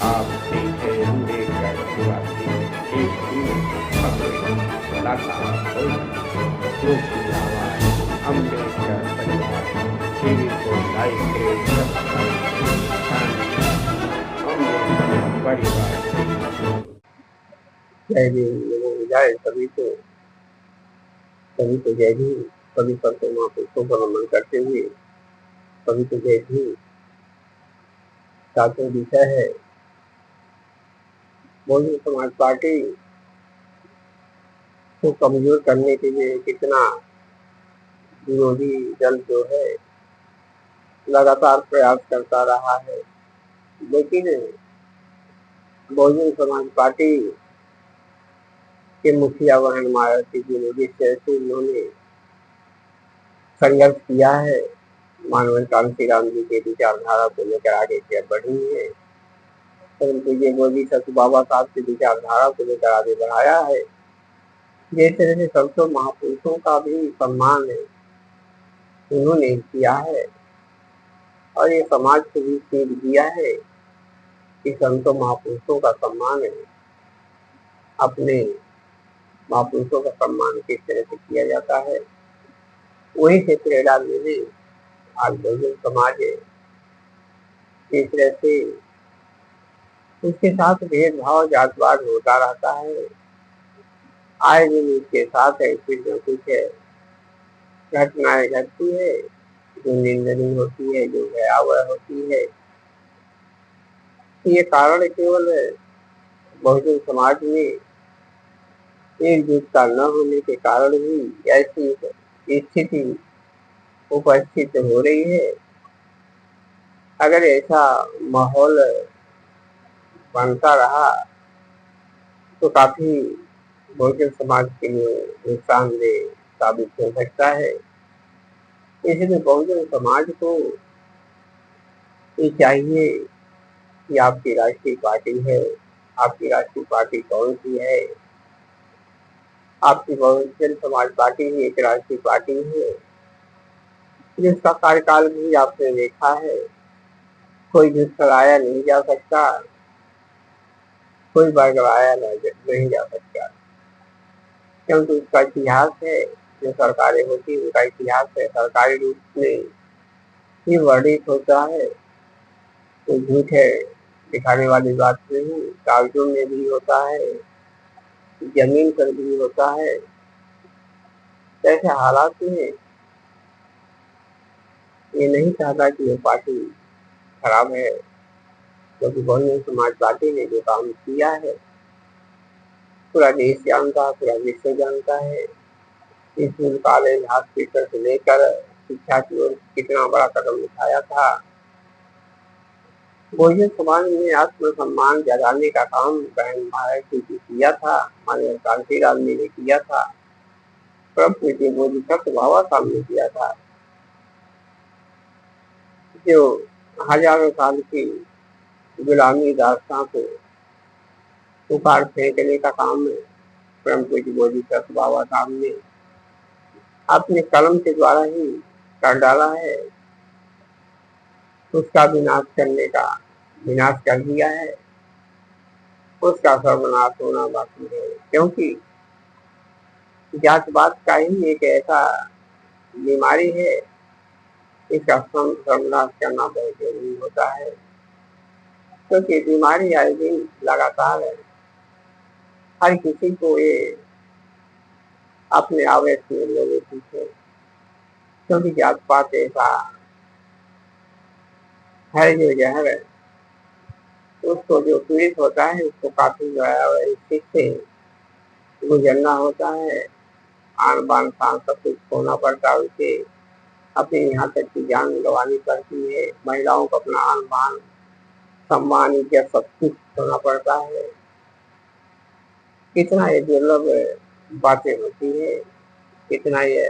आप देखें अम्बेडकर निवासी एक ही खबरें लगातार लोक की आवाज अम्बेडकर परिवार टीवी को लाइक करें, सब्सक्राइब अम्बेडकर परिवार। जय भीम जय सभी को जय भीम। सभी संतों महापुरुषों को नमन करते हुए सभी को जय भीम। सातवां विषय है बहुजन समाज पार्टी को कमजोर करने के लिए कितना विरोधी दल जो है लगातार प्रयास करता रहा है, लेकिन बहुजन समाज पार्टी के मुखिया बहन मायावती जी ने जिस तरह से उन्होंने संघर्ष किया है, मानव कांति राम जी के विचारधारा को लेकर आगे क्या बढ़ी है, परंतु ये मोदी सत्य बाबा साहब की विचारधारा को लेकर आगे बढ़ाया है। जिस तरह से संतों महापुरुषों का भी सम्मान है उन्होंने किया है, और ये समाज को भी सीख दिया है कि संतों महापुरुषों का सम्मान है, अपने महापुरुषों का सम्मान किस तरह से किया जाता है। वही से प्रेरणा मिली आज बहुजन समाज है। इस तरह से उसके साथ भेदभाव जातवाद होता रहता है, आए दिन इसके साथ ऐसी जो कुछ घटनाएं घटती है जो निंदनीय होती है, जो भयावह होती है। ये कारण केवल बहुजन समाज में एकजुटता न होने के कारण ही ऐसी स्थिति उपस्थित हो रही है। अगर ऐसा माहौल बनता रहा तो काफी बहुजन समाज के लिए नुकसानदेह साबित हो सकता है। इसलिए बहुजन समाज को ये चाहिए कि आपकी राष्ट्रीय पार्टी है, आपकी राष्ट्रीय पार्टी कौन सी है। आपकी बहुजन समाज पार्टी ही एक राष्ट्रीय पार्टी है जिसका कार्यकाल भी आपने देखा है। कोई झुठलाया नहीं जा सकता, कोई बरगलाया नहीं जा सकता, क्योंकि उसका इतिहास है। जो सरकारें होती है उनका इतिहास है, सरकारी रूप में ही वर्णित होता है। तो झूठ है दिखाने वाली बात नहीं, कागजों में भी होता है, जमीन पर भी होता है। ऐसे हालात में ये नहीं चाहता कि ये पार्टी खराब है, क्योंकि बहुजन समाज पार्टी ने जो काम किया है पूरा देश जानता है, पूरा विश्व जानता है। स्कूल कॉलेज हॉस्पिटल से लेकर शिक्षा की ओर कितना बड़ा कदम उठाया था। बहुजन समाज में आत्मसम्मान जगाने का काम बहन मायावती जी किया था, माननीय कांति राम जी ने किया था, प्रभु मोदी सत्य बाबा साहब ने किया था। जो हजारों साल की गुलामी दास्तां को उखाड़ फेंकने का काम परम पूज्य मोदी सत्य बाबा साहब ने अपने कलम के द्वारा ही कर डाला है। उसका विनाश कर दिया है, उसका सर्वनाश होना बाकी है, क्योंकि जातपात का ही एक ऐसा बीमारी है, इसका सर्वनाश करना बहुत जरूरी होता है, क्योंकि बीमारी आए दिन लगातार है। हर किसी को ये अपने आवेश में ले लेती है, क्योंकि जात पात ऐसा है जो जहर है, उसको जो पीड़ित होता है उसको काफी स्थिति से गुजरना होता है। आन बान शान सब कुछ खोना पड़ता है, उसे अपने यहाँ तक की जान गंवानी पड़ती है। महिलाओं को अपना आन बान सम्मान इज्जत सब कुछ खोना पड़ता है। कितना ये दुर्लभ बातें होती है, कितना ये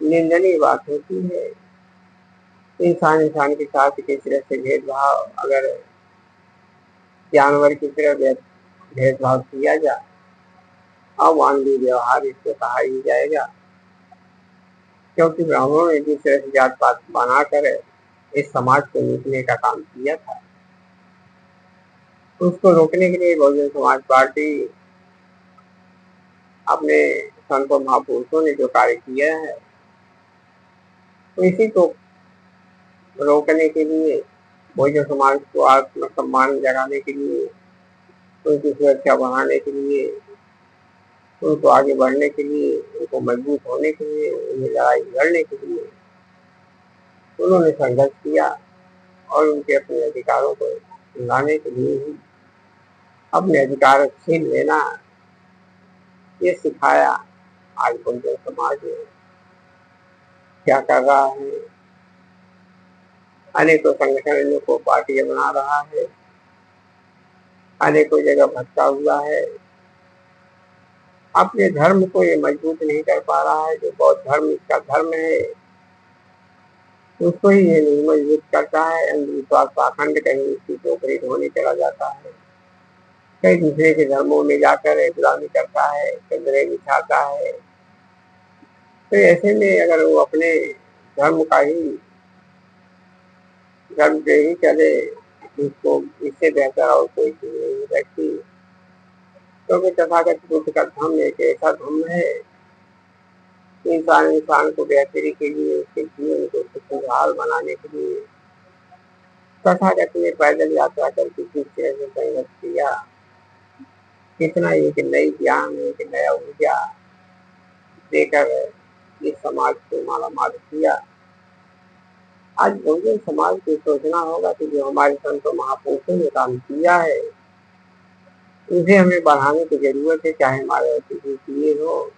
निंदनीय बात होती है। इंसान के साथ किस तरह से भेदभाव, अगर जानवर की तरह भेदभाव किया जाए, अमानवीय व्यवहार इसको कहा ही जाएगा। क्योंकि ब्राह्मणों ने जिस तरह से जात पात बनाकर इस समाज को निकलने का काम किया था, उसको रोकने के लिए बहुजन समाज पार्टी अपने संतों महापुरुषों ने जो कार्य किया है, तो इसी को रोकने के लिए, बहुजन समाज को आत्मसम्मान जगाने के लिए, उनकी सुरक्षा बढ़ाने के लिए, उनको आगे बढ़ने के लिए, उनको मजबूत होने के लिए, उन्हें लड़ाई लड़ने के लिए उन्होंने संघर्ष किया और उनके अपने अधिकारों को लाने के लिए ही अपने अधिकार छीन लेना, ये सिखाया। आज बहुजन समाज क्या कर रहा है, अनेकों संगठनों को पार्टियां बना रहा है, अनेकों जगह भटका हुआ है, अपने धर्म को ये मजबूत नहीं कर पा रहा है। जो बौद्ध धर्म इसका धर्म है, उसको ही ये नहीं मजबूत करता है। अंधविश्वास पाखंड कहीं इसकी टोकरी ढोने चला जाता है, कई दूसरे के धर्मों में जाकर गुलामी करता है, चंद्रे बिछाता है। तो ऐसे में अगर वो अपने धर्म का ही धर्म पे ही चले, इसको इससे बेहतर और कोई चीज नहीं रखती, क्योंकि तथागत बुद्ध का धर्म एक ऐसा धर्म है, इंसान को बेहतरी के लिए, उसके जीवन को खुशहाल बनाने के लिए तथागत ने पैदल यात्रा करके किसी से संघर्ष किया। कितना एक नई ज्ञान, एक नया ऊर्जा देकर इस समाज को माला माल किया। आज बहुजन समाज को सोचना होगा कि जो हमारे संतों महापुरुषों ने काम किया है, उसे हमें बढ़ाने की जरूरत है। चाहे हमारे किए हो,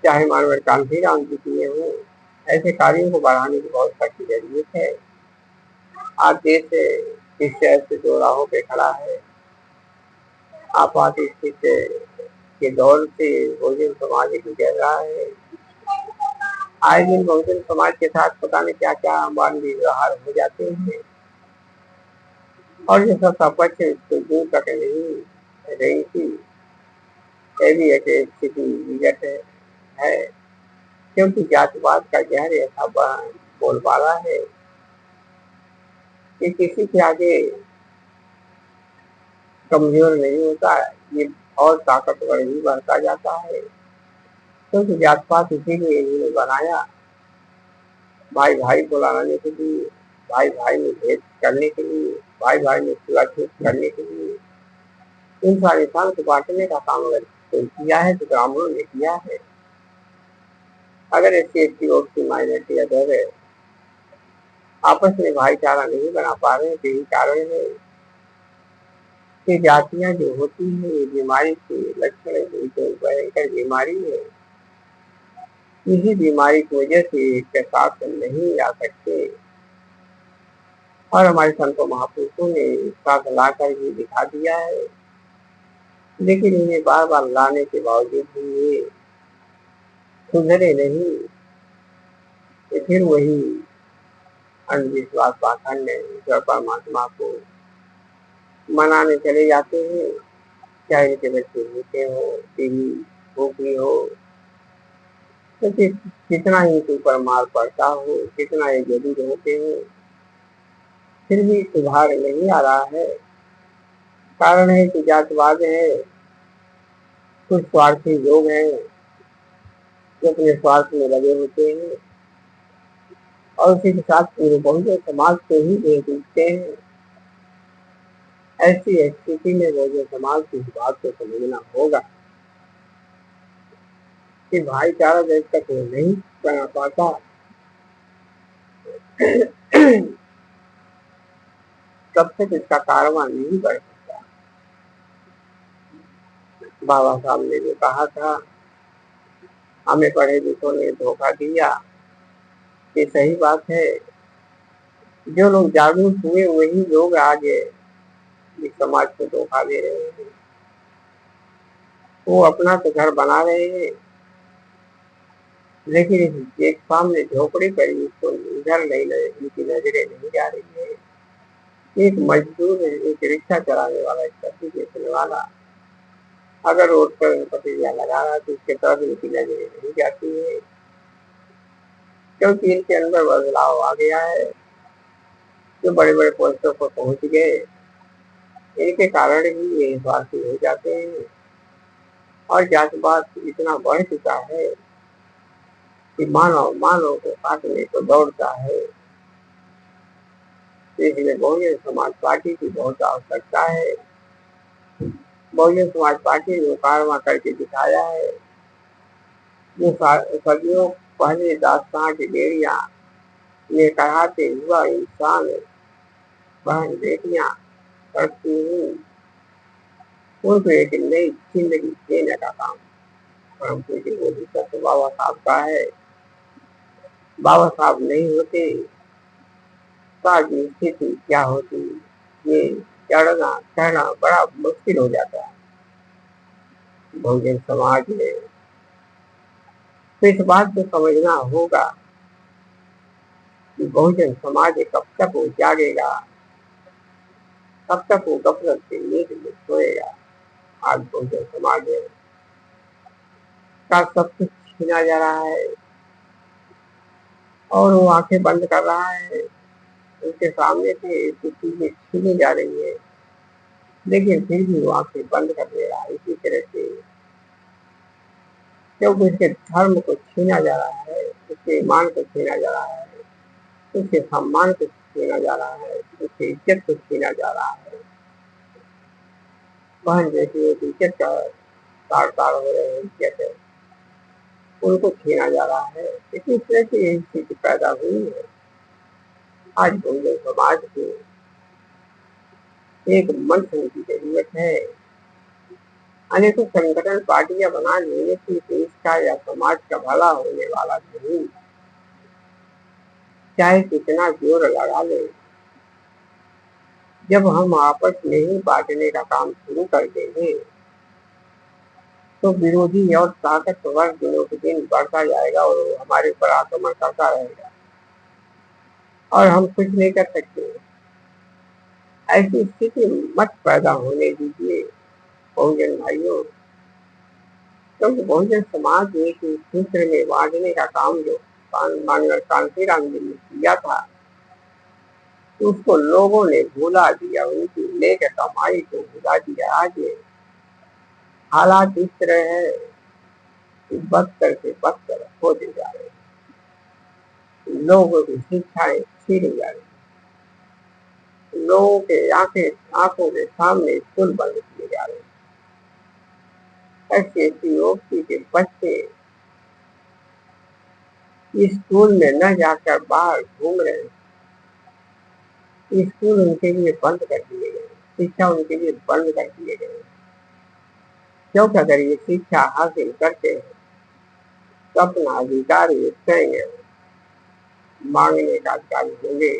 चाहे मानव कांतिराम जी किए हो, ऐसे कार्यों को बढ़ाने की बहुत सख्त जरूरत है। आज देश इस शहर से दो राहों पे खड़ा है। आपात स्थिति के दौर से बहुजन समाज गुजर रहा है। आए दिन बहुजन समाज के साथ पता नहीं क्या क्या मानवीय व्यवहार हो जाते हैं, और ये सब सपक्ष दूर तक नहीं रही थी। भी एक स्थिति विकट है, क्योंकि जातिवाद का जहर ऐसा बोलबाला है कि किसी के आगे कमजोर नहीं होता, ये और ताकतवर ही बढ़ता जाता है। क्योंकि जात पात इसीलिए इन्होंने बनाया, भाई भाई को लड़ाने के लिए, भाई भाई में भेद करने के लिए, भाई भाई में सुरक्षित करने के लिए, इंसान को बांटने का काम अगर कोई किया है तो ब्राह्मणों ने किया है। अगर ऐसी की माइनॉरिटी अगर आपस में भाईचारा नहीं बना पा रहे, तो यही कारण है कि जातियां जो होती है, ये बीमारी के लक्षण है, तो भयंकर बीमारी है। इसी बीमारी की वजह से एक साथ नहीं आ सकते, और हमारे संतों महापुरुषों ने साथ लाकर ही दिखा दिया है। लेकिन इन्हें बार बार लाने के बावजूद भी ये सुधरे नहीं, तो फिर वही अंधविश्वास पाखंड ईश्वर परमात्मा को मनाने चले जाते हैं। चाहे इनके बच्चे भूखे हो, टीवी भूखी हो, तो कितना ही ऊपर मार पड़ता हो, कितना ही जदीद होते हो, फिर भी सुधार नहीं आ रहा है। कारण है कि जातवाद है, कुछ स्वार्थी लोग हैं जो अपने स्वार्थ में लगे होते हैं, और उसी के साथ पूरे बहुजन समाज को ही देख उठते हैं। ऐसी स्थिति में बहुजन समाज की इस बात को समझना होगा कि भाईचारा जब तक वो नहीं बना पाता, तब तक इसका कारवां नहीं बढ़ सकता। बाबा साहब ने जो कहा था, हमें पढ़े लिखों ने धोखा दिया, ये सही बात है। जो लोग जागरूक हुए वही लोग आगे इस समाज को धोखा दे रहे हैं। वो अपना तो घर बना रहे हैं, लेकिन इस प्लेटफॉर्म में झोपड़ी पड़ी, उसको इधर नहीं, उनकी नजरें नहीं जा रही है। एक मजदूर, एक रिक्शा चलाने वाला, एक सब्जी बेचने वाला अगर रोड पर पटरिया लगा रहा है तो उसके तरफ इनकी नजरें नहीं जाती है, क्योंकि इनके अंदर बदलाव आ गया है। जो बड़े बड़े पोस्टों पर पहुंच गए, इनके कारण ही ये स्वार्थी हो जाते हैं और जातिवाद इतना बढ़ चुका है कि मानव मानव को काटने को दौड़ता है। इसलिए बहुजन समाज पार्टी की बहुत आवश्यकता है। बहुजन समाज पार्टी ने कारवा करके दिखाया है। वो सदियों पहले दास्तां की बेड़ियां ने कराते हुआ इंसान बहन बेटियां करती हूँ उनको एक नई जिंदगी देने का काम परम पूज्य बोधिसत्व बाबा साहब का है। बाबा साहब नहीं होते तो आज की स्थिति क्या होती, ये चढ़ना कहना बड़ा मुश्किल हो जाता है। बहुजन समाज में तो इस बात को समझना होगा कि बहुजन समाज कब तक वो जागेगा, कब तक वो गफलत से नींद में सोएगा। आज बहुजन समाज का सब कुछ छीना जा रहा है और वो आंखें बंद कर रहा है। उसके सामने से कुछ चीजें छीनी जा रही है लेकिन फिर भी वो आंखें बंद कर दे रहा है। इसी तरह से क्योंकि उसके धर्म को छीना जा रहा है, उसके ईमान को छीना जा रहा है, उसके सम्मान को छीना जा रहा है, उसकी इज्जत को छीना जा रहा है। बहन बेटियों की इज्जत का तार तार हो रहे हैं, इज्जत है उनको छीना जा रहा है। इसी तरह से यही स्थिति पैदा हुई है। आज बहुजन समाज को एक मंच की जरूरत है। अनेकों संगठन पार्टियां बना लेने की देश का या समाज का भला होने वाला नहीं, चाहे कितना जोर लगा ले। जब हम आपस में ही बांटने का काम शुरू कर देंगे तो विरोधी और ताकतवर दिनों के दिन बढ़ता जाएगा और हमारे ऊपर आक्रमण करता रहेगा और हम कुछ नहीं कर सकते। ऐसी स्थिति मत पैदा होने दीजिए बहुजन भाइयों, क्योंकि बहुजन समाज एक सूत्र में बांटने का काम जो मानव कांशीराम जी ने किया था उसको लोगों ने भुला दिया, उनकी नेक कमाई को भुला दिया। आज हालात इस तरह है कि बदतर से बदतर होते जा रहे हैं। लोगों की शिक्षाएं छीनी जा रही, लोगों के आंखों के सामने स्कूल बंद किए जा रहे हैं। ऐसी ऐसी युवती के बच्चे स्कूल में न जाकर बाहर घूम रहे हैं। स्कूल उनके लिए बंद कर दिए गए, शिक्षा उनके लिए बंद कर दिए गए, क्योंकि अगर ये शिक्षा हासिल करते हैं तो अपना अधिकार स्वयं मांगने का अधिकार होंगे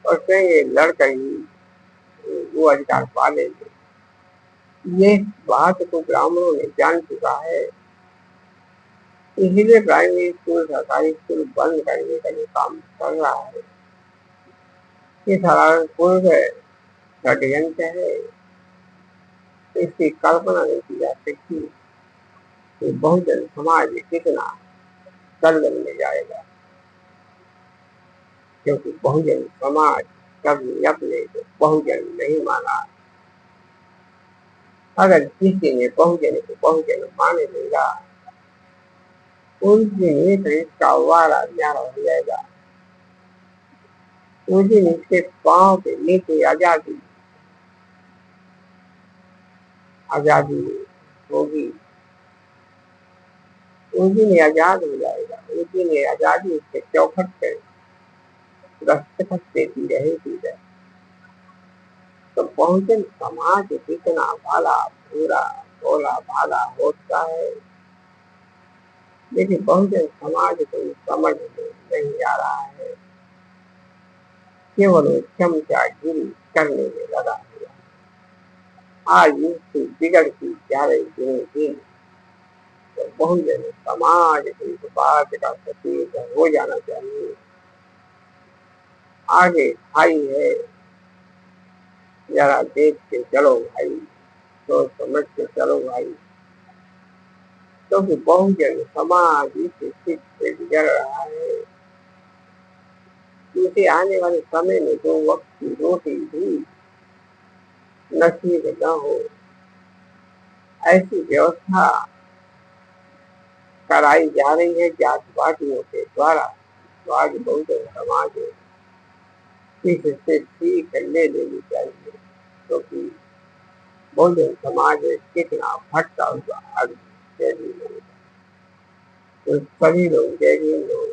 और स्वयं लड़कर ही वो अधिकार पा लेंगे। ये बात तो ब्राह्मणों ने जान चुका है, इसलिए प्राइमरी स्कूल सरकारी स्कूल बंद करने का जो काम कर रहा है ये सारा पूर्व षड्यंत्र है। इसकी कल्पना नहीं की जा सकती कि बहुजन समाज कितना दलदल में जाएगा, क्योंकि बहुजन समाज कभी अपने को बहुजन नहीं माना। अगर किसी ने बहुजन को बहुजन माने देगा उस दिन एक इसका वारा न्यारा हो जाएगा। उस दिन इसके पांव के नीचे आजादी आजादी होगी, उस दिन आजाद हो जाएगा। उस दिन आजादी उसके चौखट पे दस्तखत देती रहेगी। तो बहुजन समाज कितना भाला पूरा भोला भाला होता है, लेकिन बहुजन समाज को समझ में नहीं आ रहा है, केवल क्षमतागिरी करने में लगा हुआ। आज इसकी बिगड़ती जा रही दिनों दिन तो बहुजन समाज को इस बात का सचेत हो जाना चाहिए। आगे खाई है, जरा देख के चलो भाई, सोच समझ के चलो भाई, क्योंकि बहुजन समाज इस स्थिति से गुजर रहा है। इसे आने वाले समय में जो वक्त की रोटी थी नसीब न हो, ऐसी व्यवस्था कराई जा रही है जाति पार्टियों के द्वारा। तो आज बहुजन समाज इससे सीख ले लेनी चाहिए, क्योंकि बहुजन समाज कितना भटका हुआ आदमी। तो सभी लोग जय हिंद लोग